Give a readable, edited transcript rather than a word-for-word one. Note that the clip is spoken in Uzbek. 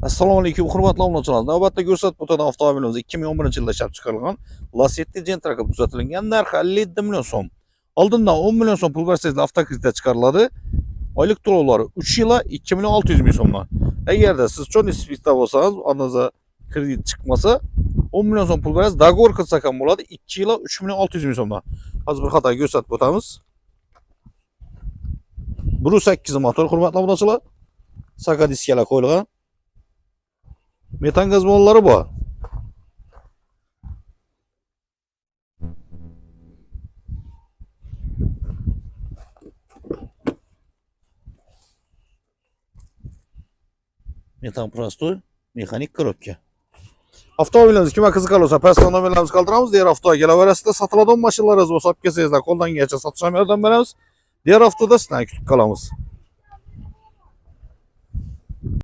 Assalomu alaykum, hurmatli obunachilar. Navbatda ko'rsatib o'tgan avtomobilimiz 2011-yilda ishlab chiqarilgan Lacetti Gentra qilib tuzatilgan. Narxi 57 million so'm. Oldindan 10 million so'm pul bersangizlar avtokreditda chiqariladi. Oylik to'lovlari 3 yil 2 million 600 ming so'mdan. Agarda siz cho'ng nisbetda bo'lsangiz, oldingizga kredit chiqmasa 10 million so'm pul berasiz, dogovor qilsak ham bo'ladi 2 yil 3 million 600 ming so'mdan. Hozir bir xato ko'rsatib o'tamiz. 1.8 motor, hurmatli obunachilar. Saka diskalar qo'yilgan. Metan gaz ballonlari bor. Metan prostoy, mexanik korobka. Avtomobilimiz kimga qiziqar bo'lsa, pastda nomerlarimizni qoldiramiz. Diğer haftaga kelaverasizda sotiladigan mashinalar bo'lsa, olib kelsangizlar, qo'ldan kelgancha sotishga yordam beramiz. Diğer haftada sizlarni kutib qolamiz.